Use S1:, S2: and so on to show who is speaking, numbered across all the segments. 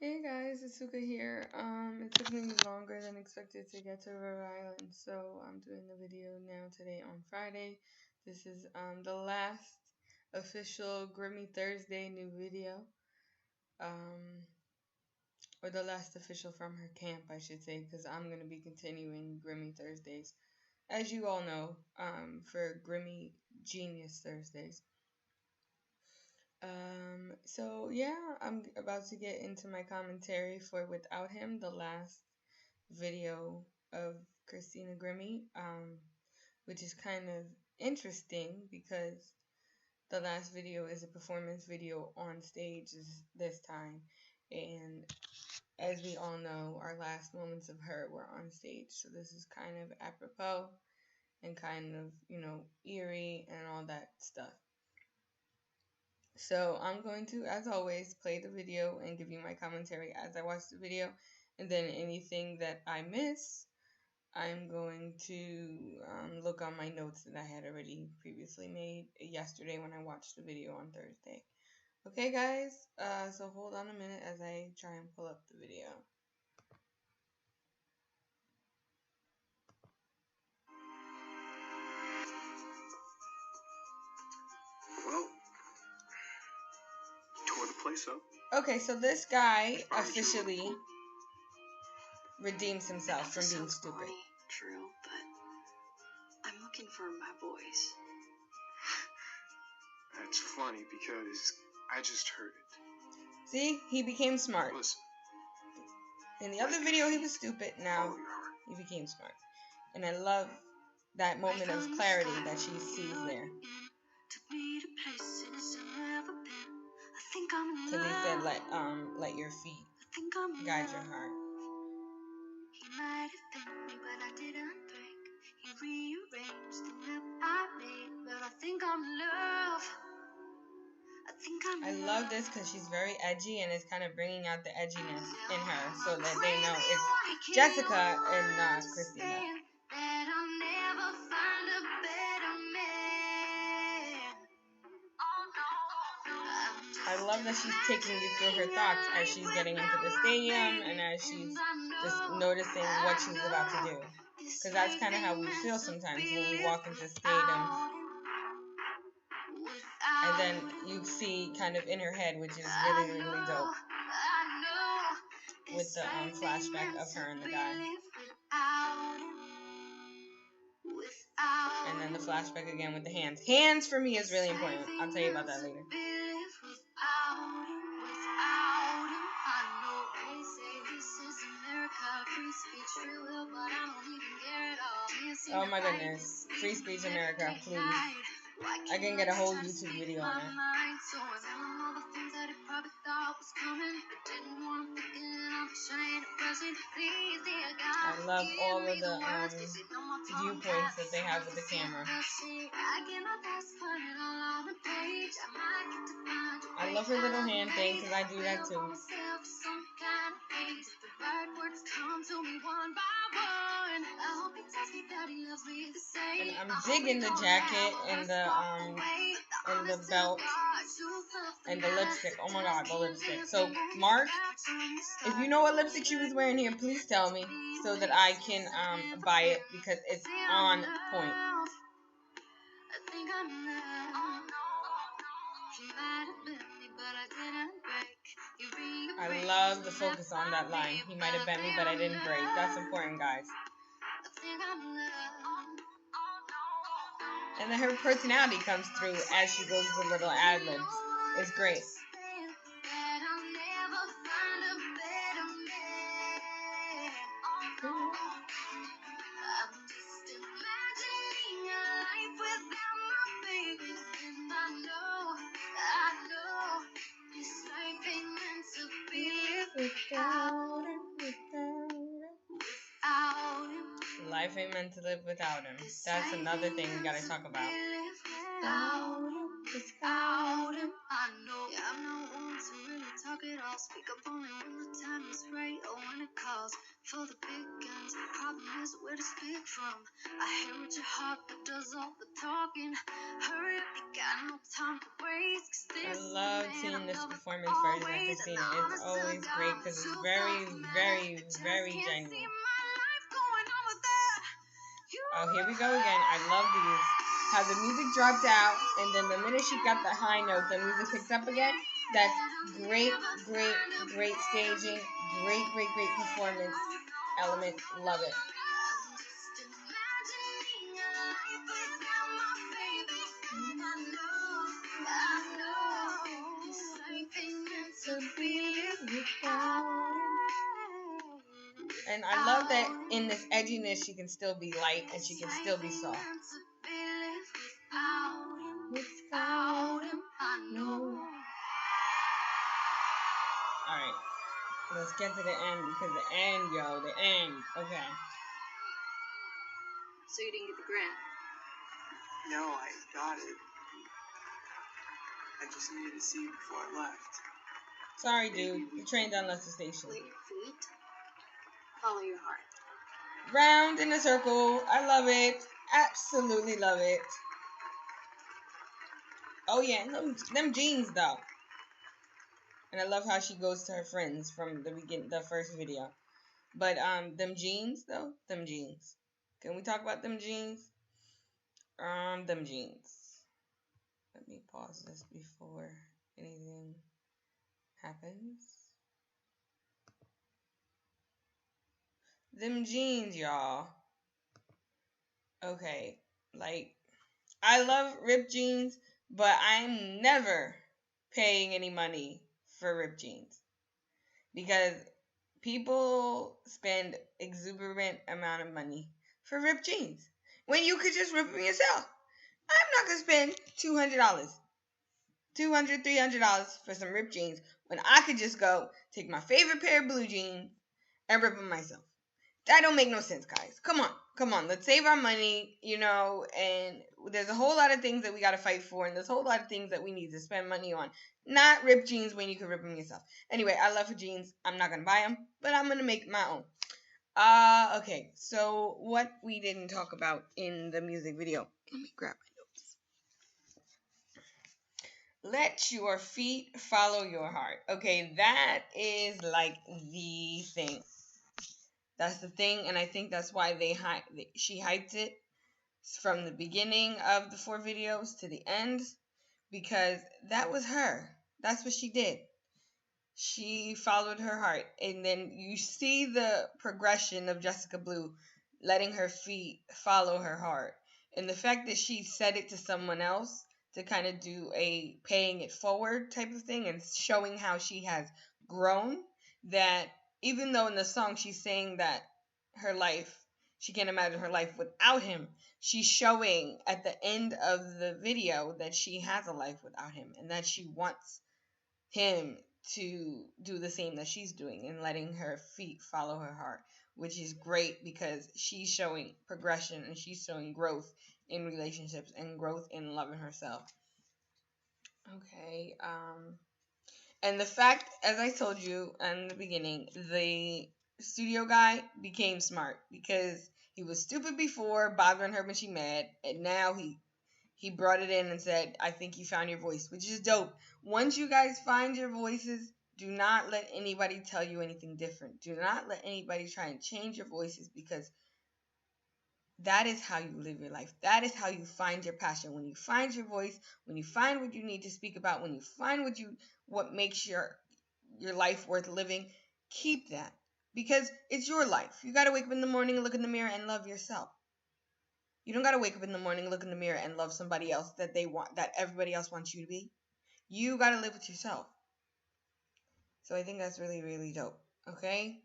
S1: Hey guys, it's Suka here. It took me longer than expected to get to Rhode Island, so I'm doing the video now today on Friday. This is the last official Grimmie Thursday new video. Or the last official from her camp, I should say, because I'm going to be continuing Grimmie Thursdays, as you all know, for Grimmie Genius Thursdays. So yeah, I'm about to get into my commentary for Without Him, the last video of Christina Grimmie, which is kind of interesting because the last video is a performance video on stage this time, and as we all know, our last moments of her were on stage, so this is kind of apropos and kind of, eerie and all that stuff. So I'm going to, as always, play the video and give you my commentary as I watch the video. And then anything that I miss, I'm going to look on my notes that I had already previously made yesterday when I watched the video on Thursday. Okay, guys? So hold on a minute as I try and pull up the video.
S2: Well, tore the place up.
S1: Okay, so this guy officially redeems himself from being stupid.
S3: Funny, true, but I'm looking for my boys.
S2: That's funny because I just heard it.
S1: See, he became smart.
S2: Listen.
S1: In the other video, he was stupid. Now he became smart, and I love that moment of clarity that she sees there. Because he said, let your feet guide your heart.
S3: He might have been me, but I didn't break. He rearranged the map I made, but I think I'm in love.
S1: I love this because she's very edgy and it's kind of bringing out the edginess in her so that they know it's Jessica and Christina. I love that she's taking you through her thoughts as she's getting into the stadium and as she's just noticing what she's about to do. Because that's kind of how we feel sometimes when we walk into stadiums. And then you see kind of in her head, which is really, really dope, with the flashback of her and the guy. And then the flashback again with the hands. Hands for me is really important. I'll tell you about that later. Oh my goodness. Free Speech America, please. I can get a whole YouTube video on it. I love all of the viewpoints that they have with the camera. I love her little hand thing because I do that too. And I'm digging the jacket and the belt and the lipstick. Oh my god, the lipstick. So Mark, if you know what lipstick she was wearing here, please tell me so that I can buy it because it's on point. I love the focus on that line. He might have bent me, but I didn't break. That's important, guys. And then her personality comes through as she goes to little ad-libs. It's great. Life ain't meant to live without him. That's another thing we gotta talk about.
S3: talk it all. Speak up only when the time is right or when it calls for the big guns. The problem is where to speak from. I hear what your heart that does all the talking. Hurry up, you got no time to waste. 'Cause
S1: I
S3: this
S1: love
S3: man
S1: seeing
S3: I'm
S1: this
S3: loving
S1: performance version of
S3: always, and
S1: Christina.
S3: the
S1: It's
S3: honest
S1: always
S3: to
S1: great
S3: God,
S1: because it's
S3: too
S1: very,
S3: far from that.
S1: very,
S3: I just
S1: very
S3: can't see
S1: genuine.
S3: my life going on without you.
S1: Oh, here we go again. I love these. How the music dropped out, and then the minute she got the high note, the music picks up again. That's great, great, great staging. Great, great, great performance element. Love it. And I love that in this edginess, she can still be light and she can still be soft. Without him, I know. Alright, let's get to the end because the end, yo, the end. Okay.
S3: So you didn't get the grant?
S2: No, I got it. I just needed to see you before I left.
S1: Sorry, dude. The train done left the station.
S3: Let your feet follow your heart.
S1: Round in a circle. I love it. Absolutely love it. Oh yeah, them jeans though. And I love how she goes to her friends from the beginning, the first video. But them jeans though, them jeans. Can we talk about them jeans? Them jeans. Let me pause this before anything happens. Them jeans, y'all. Okay, like I love ripped jeans, but I'm never paying any money for ripped jeans because people spend exuberant amount of money for ripped jeans when you could just rip them yourself. I'm not gonna spend $200, $300 for some ripped jeans when I could just go take my favorite pair of blue jeans and rip them myself. That don't make no sense, guys. Come on. Let's save our money, and there's a whole lot of things that we got to fight for, and there's a whole lot of things that we need to spend money on. Not rip jeans when you can rip them yourself. Anyway, I love jeans. I'm not going to buy them, but I'm going to make my own. Okay, so what we didn't talk about in the music video. Let me grab my notes. Let your feet follow your heart. Okay, that is like the thing. That's the thing, and I think that's why she hyped it from the beginning of the 4 videos to the end, because that was her. That's what she did. She followed her heart, and then you see the progression of Jessica Blue letting her feet follow her heart, and the fact that she said it to someone else to kind of do a paying it forward type of thing and showing how she has grown, that even though in the song she's saying that her life, she can't imagine her life without him, she's showing at the end of the video that she has a life without him and that she wants him to do the same that she's doing and letting her feet follow her heart, which is great because she's showing progression and she's showing growth in relationships and growth in loving herself. Okay, and the fact, as I told you in the beginning, the studio guy became smart because he was stupid before, bothering her when she mad, and now he brought it in and said, I think you found your voice, which is dope. Once you guys find your voices, do not let anybody tell you anything different. Do not let anybody try and change your voices, because that is how you live your life. That is how you find your passion. When you find your voice, when you find what you need to speak about, when you find what makes your life worth living, keep that. Because it's your life. You got to wake up in the morning and look in the mirror and love yourself. You don't got to wake up in the morning, look in the mirror, and love somebody else that everybody else wants you to be. You got to live with yourself. So I think that's really, really dope. Okay?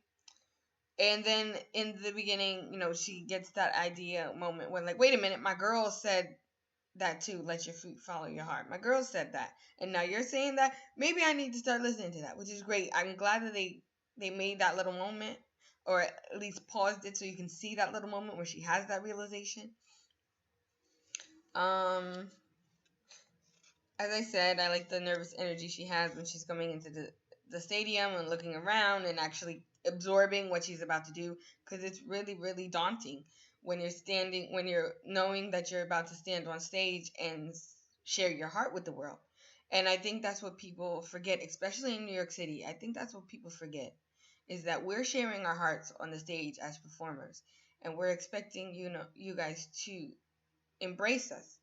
S1: And then in the beginning, she gets that idea moment when, like, wait a minute, my girl said that too. Let your feet follow your heart. My girl said that. And now you're saying that. Maybe I need to start listening to that, which is great. I'm glad that they made that little moment, or at least paused it so you can see that little moment where she has that realization. As I said, I like the nervous energy she has when she's coming into the stadium and looking around and actually absorbing what she's about to do, because it's really, really daunting when you're knowing that you're about to stand on stage and share your heart with the world. And I think that's what people forget, especially in New York City. I think that's what people forget, is that we're sharing our hearts on the stage as performers, and we're expecting you guys to embrace us.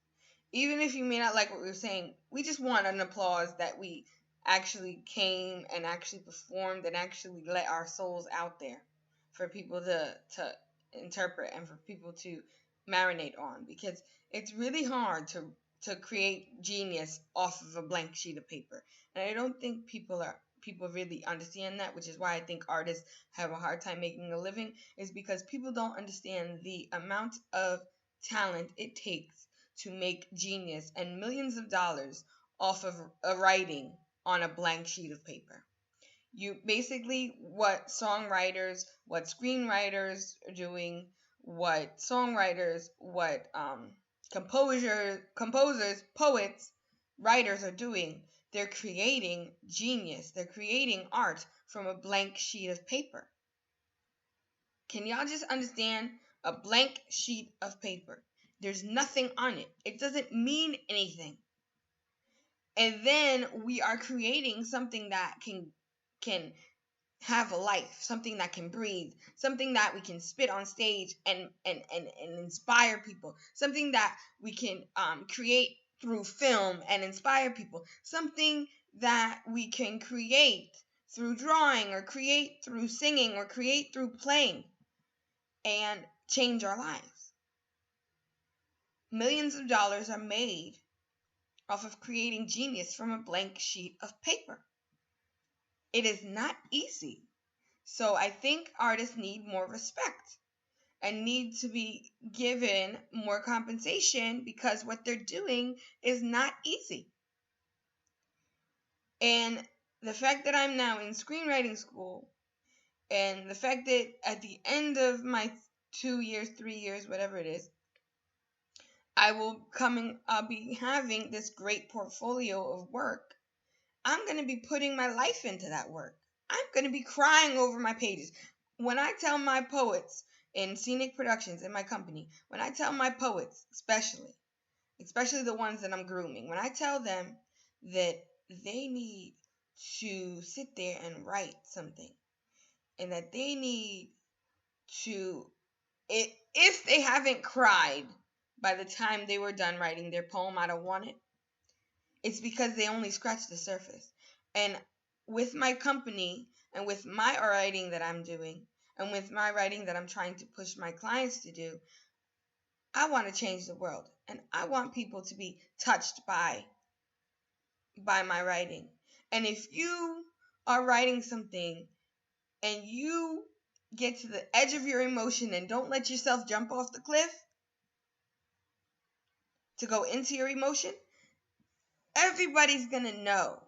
S1: Even if you may not like what we were saying, we just want an applause that we actually came and actually performed and actually let our souls out there for people to interpret and for people to marinate on, because it's really hard to create genius off of a blank sheet of paper. And I don't think people really understand that, which is why I think artists have a hard time making a living, is because people don't understand the amount of talent it takes to make genius and millions of dollars off of a writing on a blank sheet of paper. You basically, what songwriters, what screenwriters are doing, what songwriters, what composers, poets, writers are doing, they're creating genius, they're creating art from a blank sheet of paper. Can y'all just understand? A blank sheet of paper. There's nothing on it. It doesn't mean anything. And then we are creating something that can have a life, something that can breathe, something that we can spit on stage and inspire people, something that we can create through film and inspire people, something that we can create through drawing, or create through singing, or create through playing, and change our lives. Millions of dollars are made off of creating genius from a blank sheet of paper. It is not easy. So I think artists need more respect and need to be given more compensation, because what they're doing is not easy. And the fact that I'm now in screenwriting school, and the fact that at the end of my 2 years, 3 years, whatever it is, I'll be having this great portfolio of work. I'm going to be putting my life into that work. I'm going to be crying over my pages. When I tell my poets in Si.Nik Productions, in my company, when I tell my poets, especially the ones that I'm grooming, when I tell them that they need to sit there and write something, and that they need to, if they haven't cried by the time they were done writing their poem, I don't want it. It's because they only scratched the surface. And with my company, and with my writing that I'm doing, and with my writing that I'm trying to push my clients to do, I want to change the world. And I want people to be touched by my writing. And if you are writing something and you get to the edge of your emotion and don't let yourself jump off the cliff to go into your emotion, everybody's going to know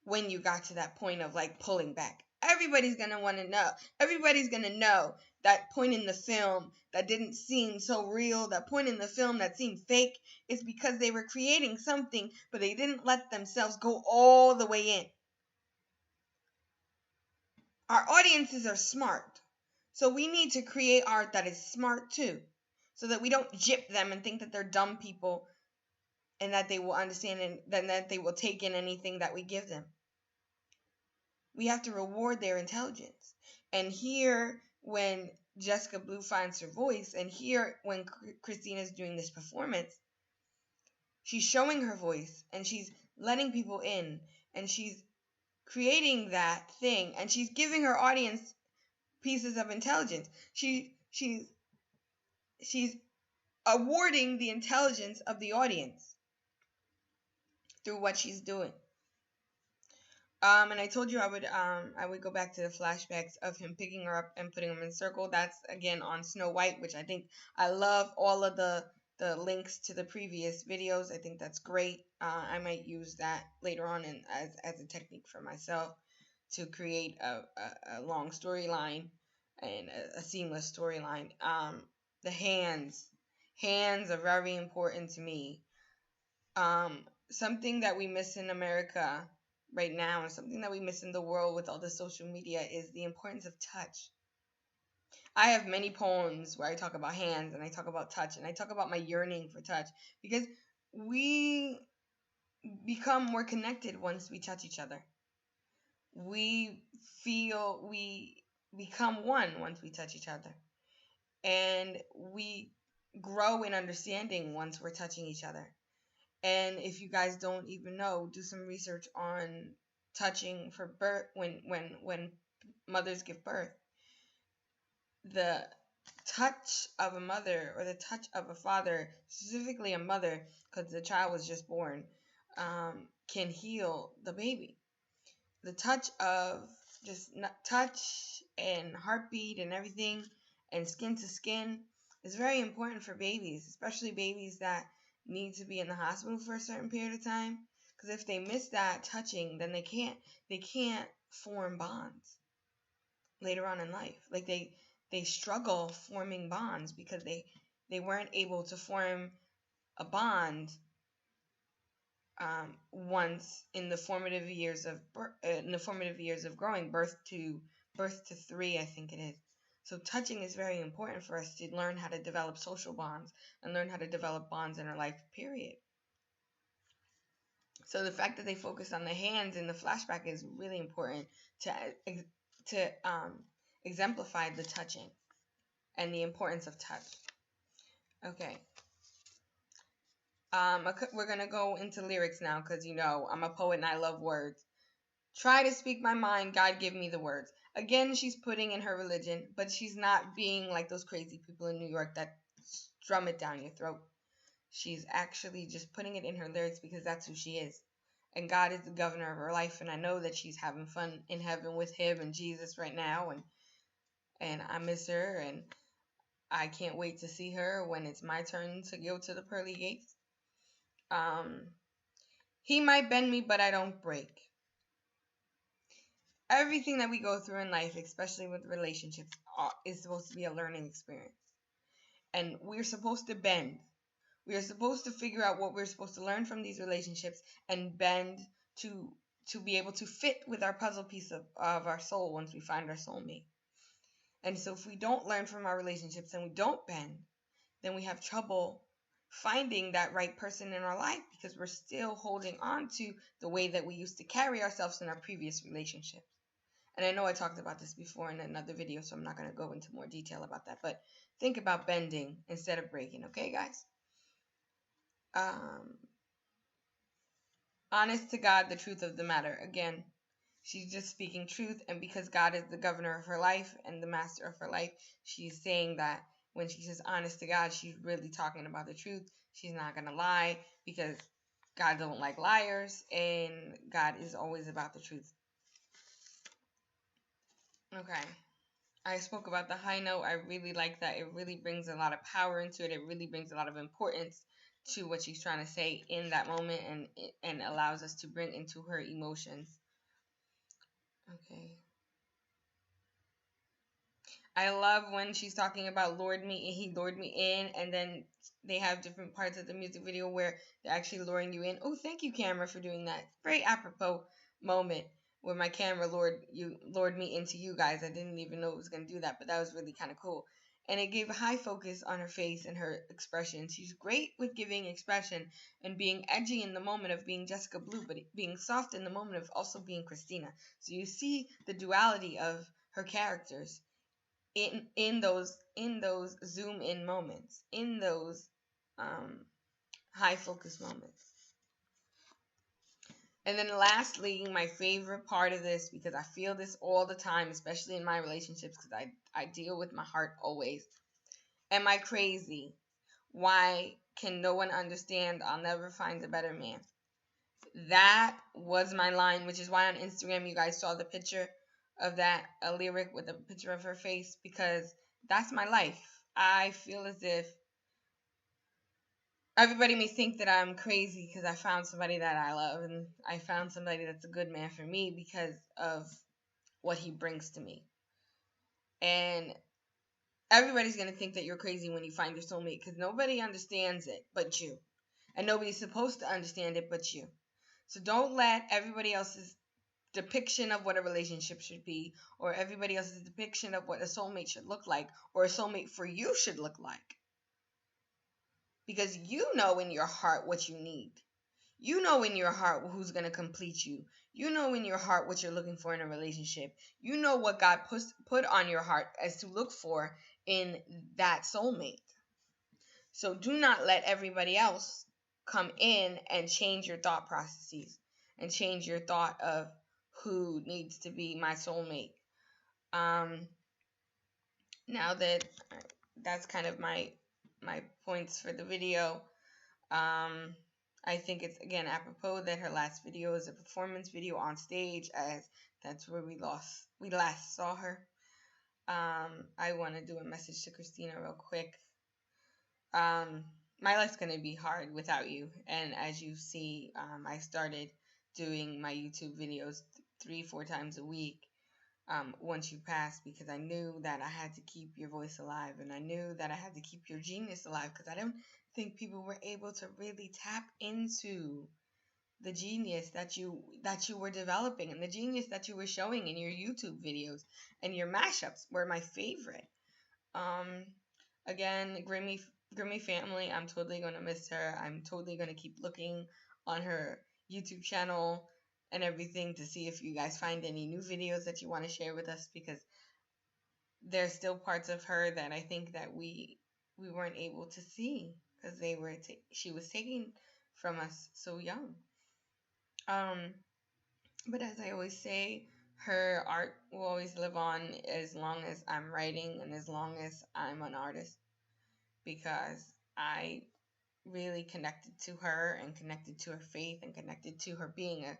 S1: when you got to that point of like pulling back. Everybody's going to want to know. Everybody's going to know that point in the film that didn't seem so real, that point in the film that seemed fake, is because they were creating something, but they didn't let themselves go all the way in. Our audiences are smart, so we need to create art that is smart too, so that we don't gyp them and think that they're dumb people and that they will understand and then that they will take in anything that we give them. We have to reward their intelligence. And here, when Jessica Blue finds her voice, and here, when Christina's doing this performance, she's showing her voice, and she's letting people in, and she's creating that thing, and she's giving her audience pieces of intelligence. She's awarding the intelligence of the audience through what she's doing. And I told you I would go back to the flashbacks of him picking her up and putting him in a circle. That's again on Snow White, which I think I love all of the links to the previous videos. I think that's great. I might use that later on as a technique for myself to create a long storyline and a seamless storyline. The hands are very important to me. Something that we miss in America right now, and something that we miss in the world with all the social media, is the importance of touch. I have many poems where I talk about hands and I talk about touch and I talk about my yearning for touch, because we become more connected once we touch each other. We feel we become one once we touch each other. And we grow in understanding once we're touching each other. And if you guys don't even know, do some research on touching for birth, when mothers give birth. The touch of a mother or the touch of a father, specifically a mother, because the child was just born, can heal the baby. The touch of just touch and heartbeat and everything and skin to skin is very important for babies, especially babies that need to be in the hospital for a certain period of time. Because if they miss that touching, then they can't form bonds later on in life. Like they struggle forming bonds because they weren't able to form a bond once in the formative years of growing, birth to 3, I think it is. So touching is very important for us to learn how to develop social bonds and learn how to develop bonds in our life, period. So the fact that they focus on the hands in the flashback is really important to exemplify the touching and the importance of touch. Okay. We're gonna go into lyrics now, because I'm a poet and I love words. Try to speak my mind, God give me the words. Again, she's putting in her religion, but she's not being like those crazy people in New York that drum it down your throat. She's actually just putting it in her lyrics because that's who she is. And God is the governor of her life, and I know that she's having fun in heaven with him and Jesus right now, and I miss her, and I can't wait to see her when it's my turn to go to the pearly gates. He might bend me, but I don't break. Everything that we go through in life, especially with relationships, is supposed to be a learning experience. And we're supposed to bend. We are supposed to figure out what we're supposed to learn from these relationships and bend to be able to fit with our puzzle piece of our soul once we find our soulmate. And so if we don't learn from our relationships and we don't bend, then we have trouble finding that right person in our life, because we're still holding on to the way that we used to carry ourselves in our previous relationships. And I know I talked about this before in another video, so I'm not going to go into more detail about that. But think about bending instead of breaking, okay, guys? Honest to God, the truth of the matter. Again, she's just speaking truth, and because God is the governor of her life and the master of her life, she's saying that when she says honest to God, she's really talking about the truth. She's not going to lie, because God don't like liars, and God is always about the truth. Okay. I spoke about the high note. I really like that. It really brings a lot of power into it. It really brings a lot of importance to what she's trying to say in that moment, and allows us to bring into her emotions. Okay. I love when she's talking about he lured me in, and then they have different parts of the music video where they're actually luring you in. Oh, thank you, camera, for doing that. Very apropos moment where my camera lured me into you guys. I didn't even know it was going to do that, but that was really kind of cool. And it gave a high focus on her face and her expression. She's great with giving expression and being edgy in the moment of being Jessica Blue, but being soft in the moment of also being Christina. So you see the duality of her characters in those zoom in moments, in those high focus moments. And then lastly, my favorite part of this, because I feel this all the time, especially in my relationships, because I deal with my heart always. Am I crazy? Why can no one understand? I'll never find a better man. That was my line, which is why on Instagram you guys saw the picture of that, a lyric with a picture of her face, because that's my life. I feel as if everybody may think that I'm crazy because I found somebody that I love, and I found somebody that's a good man for me because of what he brings to me. And everybody's going to think that you're crazy when you find your soulmate, because nobody understands it but you. And nobody's supposed to understand it but you. So don't let everybody else's depiction of what a relationship should be, or everybody else's depiction of what a soulmate should look like, or a soulmate for you should look like. Because you know in your heart what you need. You know in your heart who's going to complete you. You know in your heart what you're looking for in a relationship. You know what God put on your heart as to look for in that soulmate. So do not let everybody else come in and change your thought processes and change your thought of who needs to be my soulmate. Now that that's kind of my points for the video. I think it's again apropos that her last video is a performance video on stage, as that's where we last saw her. I want to do a message to Christina real quick. My life's gonna be hard without you, and as you see, I started doing my YouTube videos 3-4 times a week. Once you passed, because I knew that I had to keep your voice alive, and I knew that I had to keep your genius alive, because I don't think people were able to really tap into the genius that you were developing, and the genius that you were showing in your YouTube videos, and your mashups were my favorite. Again, Grimmie family, I'm totally going to miss her. I'm totally going to keep looking on her YouTube channel and everything to see if you guys find any new videos that you want to share with us, because there's still parts of her that I think that we weren't able to see, because she was taken from us so young. But as I always say, her art will always live on as long as I'm writing and as long as I'm an artist, because I really connected to her and connected to her faith and connected to her being a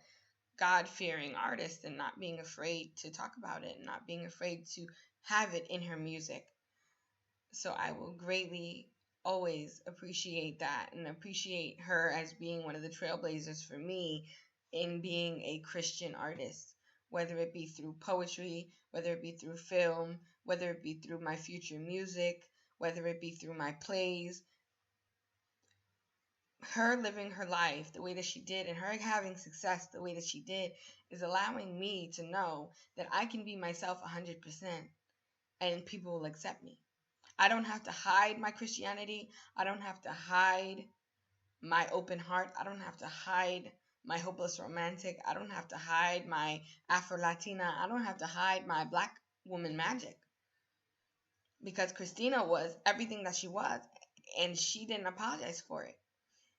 S1: God-fearing artist and not being afraid to talk about it and not being afraid to have it in her music. So I will greatly always appreciate that and appreciate her as being one of the trailblazers for me in being a Christian artist, whether it be through poetry, whether it be through film, whether it be through my future music, whether it be through my plays. Her living her life the way that she did and her having success the way that she did is allowing me to know that I can be myself 100% and people will accept me. I don't have to hide my Christianity. I don't have to hide my open heart. I don't have to hide my hopeless romantic. I don't have to hide my Afro-Latina. I don't have to hide my Black woman magic. Because Christina was everything that she was, and she didn't apologize for it.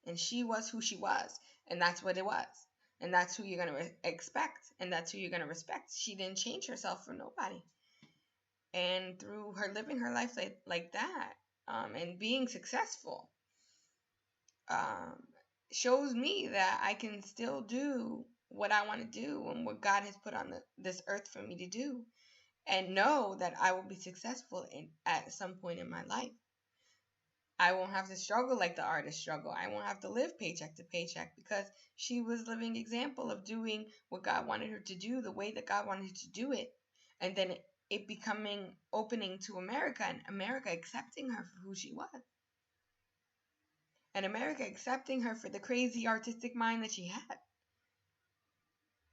S1: And she was who she was, and that's what it was. And that's who you're going to expect, and that's who you're going to respect. She didn't change herself for nobody. And through her living her life like that, and being successful, shows me that I can still do what I want to do and what God has put on this earth for me to do, and know that I will be successful at some point in my life. I won't have to struggle like the artist struggle. I won't have to live paycheck to paycheck, because she was living example of doing what God wanted her to do the way that God wanted her to do it, and then it becoming opening to America, and America accepting her for who she was, and America accepting her for the crazy artistic mind that she had.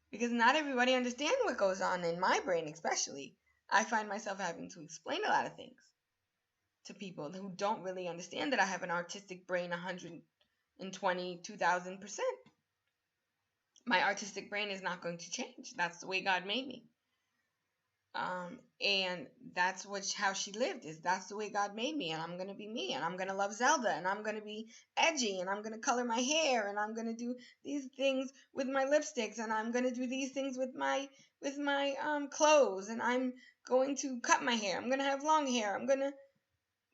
S1: Because not everybody understands what goes on in my brain, especially. I find myself having to explain a lot of things to people who don't really understand that I have an artistic brain 122,000%. My artistic brain is not going to change. That's the way God made me. And that's how she lived, is that's the way God made me, and I'm going to be me, and I'm going to love Zelda, and I'm going to be edgy, and I'm going to color my hair, and I'm going to do these things with my lipsticks, and I'm going to do these things with my clothes, and I'm going to cut my hair, I'm going to have long hair, I'm going to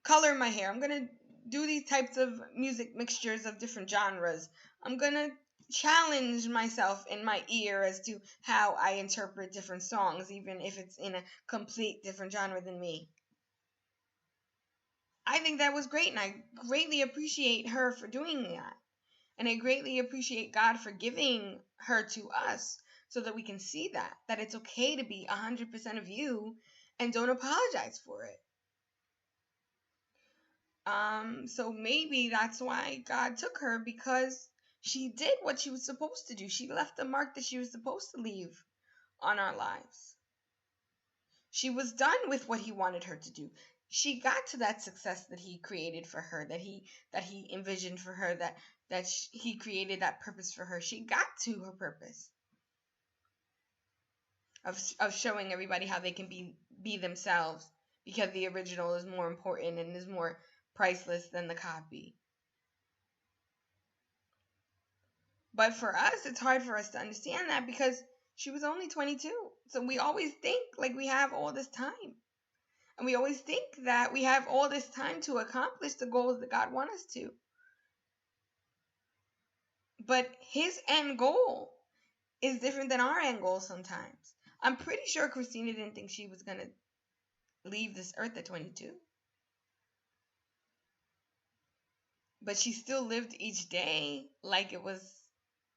S1: color my hair, I'm going to do these types of music mixtures of different genres. I'm going to challenge myself in my ear as to how I interpret different songs, even if it's in a complete different genre than me. I think that was great, and I greatly appreciate her for doing that. And I greatly appreciate God for giving her to us so that we can see that it's okay to be 100% of you and don't apologize for it. So maybe that's why God took her, because she did what she was supposed to do. She left the mark that she was supposed to leave on our lives. She was done with what he wanted her to do. She got to that success that he created for her, that he envisioned for her, he created that purpose for her. She got to her purpose of showing everybody how they can be themselves, because the original is more important and is more priceless than the copy. But for us, it's hard for us to understand that because she was only 22. So we always think like we have all this time. And we always think that we have all this time to accomplish the goals that God wants us to. But his end goal is different than our end goal sometimes. I'm pretty sure Christina didn't think she was going to leave this earth at 22. But she still lived each day like it was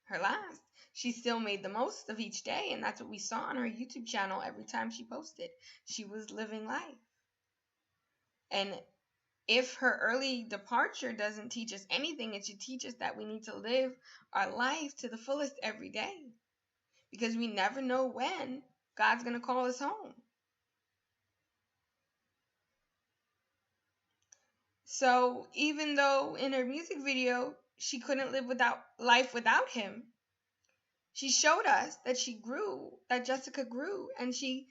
S1: her last. She still made the most of each day, and that's what we saw on her YouTube channel every time she posted. She was living life. And if her early departure doesn't teach us anything, it should teach us that we need to live our life to the fullest every day, because we never know when God's going to call us home. So even though in her music video she couldn't live life without him, she showed us that she grew, that Jessica grew, and she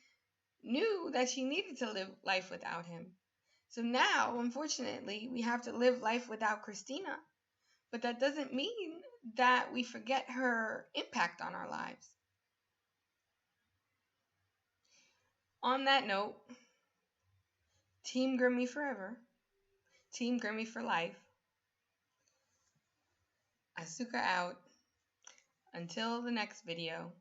S1: knew that she needed to live life without him. So now, unfortunately, we have to live life without Christina. But that doesn't mean that we forget her impact on our lives. On that note, Team Grimmie forever. Team Grimmie for life. Asuka out. Until the next video.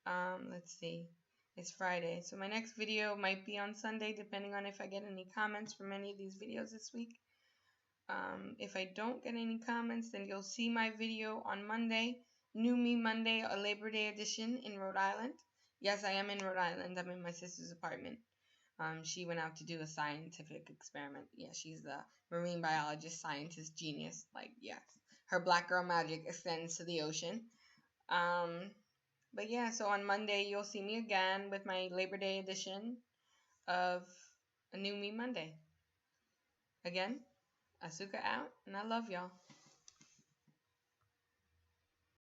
S1: Let's see. It's Friday. So my next video might be on Sunday, depending on if I get any comments from any of these videos this week. If I don't get any comments, then you'll see my video on Monday. New Me Monday, a Labor Day edition in Rhode Island. Yes, I am in Rhode Island. I'm in my sister's apartment. She went out to do a scientific experiment. Yeah, she's the marine biologist, scientist, genius. Like, yes. Her black girl magic extends to the ocean. But yeah, so on Monday, you'll see me again with my Labor Day edition of a New Me Monday. Again, Asuka out, and I love y'all.